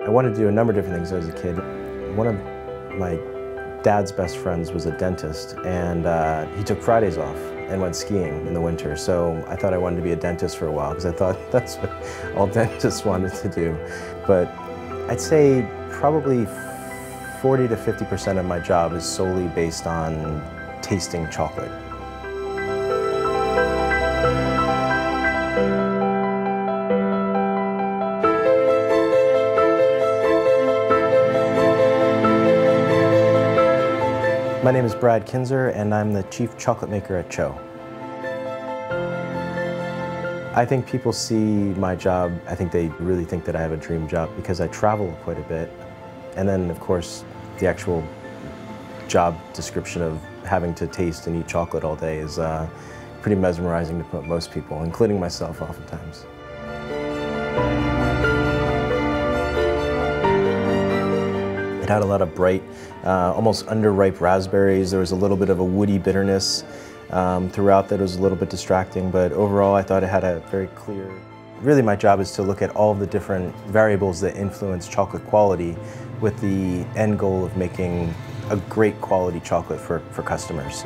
I wanted to do a number of different things as a kid. One of my dad's best friends was a dentist, and he took Fridays off and went skiing in the winter. So I thought I wanted to be a dentist for a while because I thought that's what all dentists wanted to do. But I'd say probably 40 to 50% of my job is solely based on tasting chocolate. My name is Brad Kintzer, and I'm the Chief Chocolate Maker at TCHO. I think people see my job, I think they really think that I have a dream job because I travel quite a bit. And then, of course, the actual job description of having to taste and eat chocolate all day is pretty mesmerizing to most people, including myself oftentimes. It had a lot of bright, almost underripe raspberries. There was a little bit of a woody bitterness throughout that was a little bit distracting, but overall I thought it had a very clear... Really my job is to look at all of the different variables that influence chocolate quality with the end goal of making a great quality chocolate for customers.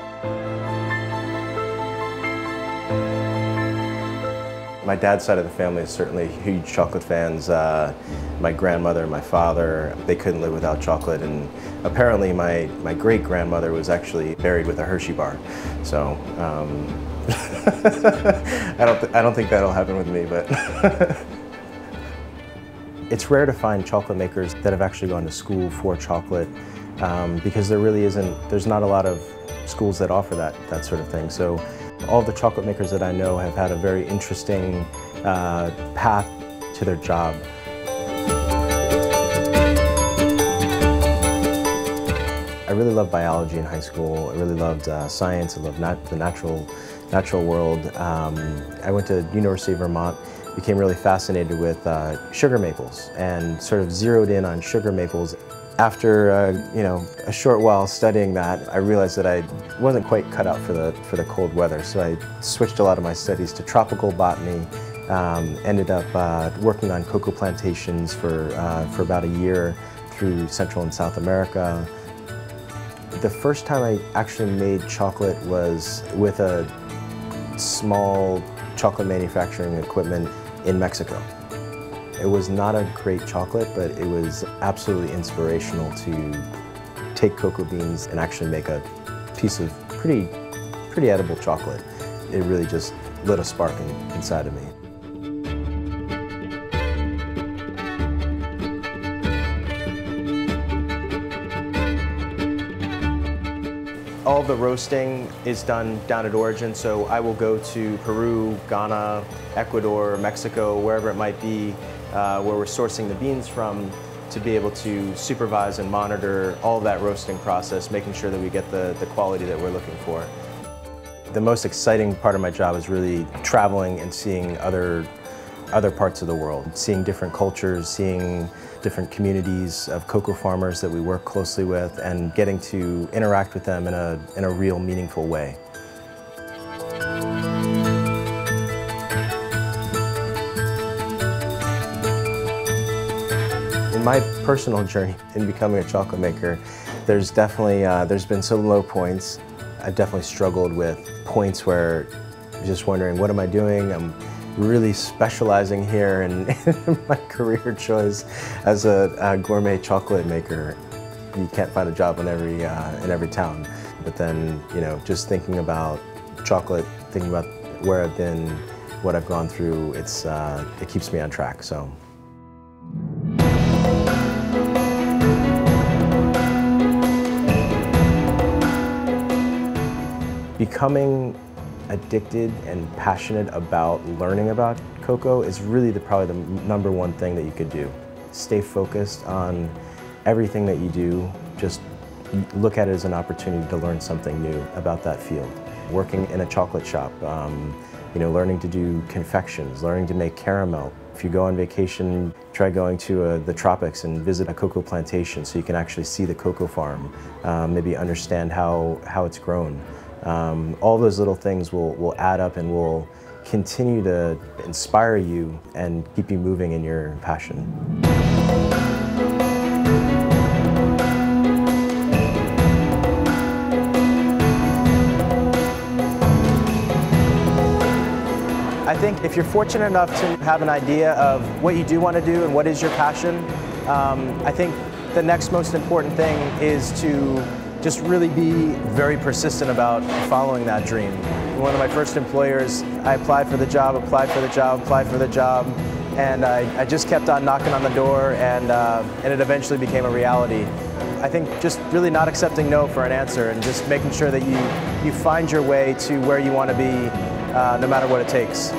My dad's side of the family is certainly huge chocolate fans. My grandmother, my father, they couldn't live without chocolate, and apparently my great-grandmother was actually buried with a Hershey bar. So I don't think that'll happen with me, but it's rare to find chocolate makers that have actually gone to school for chocolate because there's not a lot of schools that offer that sort of thing. So all the chocolate makers that I know have had a very interesting path to their job. I really loved biology in high school. I really loved science. I loved the natural world. I went to University of Vermont, became really fascinated with sugar maples and sort of zeroed in on sugar maples. After a short while studying that, I realized that I wasn't quite cut out for the cold weather, so I switched a lot of my studies to tropical botany. Ended up working on cocoa plantations for about a year through Central and South America. The first time I actually made chocolate was with a small chocolate manufacturing equipment in Mexico. It was not a great chocolate, but it was absolutely inspirational to take cocoa beans and actually make a piece of pretty edible chocolate. It really just lit a spark inside of me. All of the roasting is done down at origin, so I will go to Peru, Ghana, Ecuador, Mexico, wherever it might be, where we're sourcing the beans from, to be able to supervise and monitor all of that roasting process, making sure that we get the quality that we're looking for. The most exciting part of my job is really traveling and seeing other parts of the world, seeing different cultures, seeing different communities of cocoa farmers that we work closely with, and getting to interact with them in a real meaningful way. In my personal journey in becoming a chocolate maker, there's been some low points. I've definitely struggled with points where I'm just wondering, what am I doing? I'm really specializing here in my career choice as a gourmet chocolate maker. You can't find a job in every town. But then, just thinking about chocolate, thinking about where I've been, what I've gone through, it keeps me on track. So. Becoming addicted and passionate about learning about cocoa is really probably the #1 thing that you could do. Stay focused on everything that you do. Just look at it as an opportunity to learn something new about that field. Working in a chocolate shop, learning to do confections, learning to make caramel. If you go on vacation, try going to the tropics and visit a cocoa plantation so you can actually see the cocoa farm, maybe understand how it's grown. All those little things will add up and will continue to inspire you and keep you moving in your passion. I think if you're fortunate enough to have an idea of what you do want to do and what is your passion, I think the next most important thing is to just really be very persistent about following that dream. One of my first employers, I applied for the job, and I just kept on knocking on the door, and it eventually became a reality. I think just really not accepting no for an answer and just making sure that you find your way to where you want to be, no matter what it takes.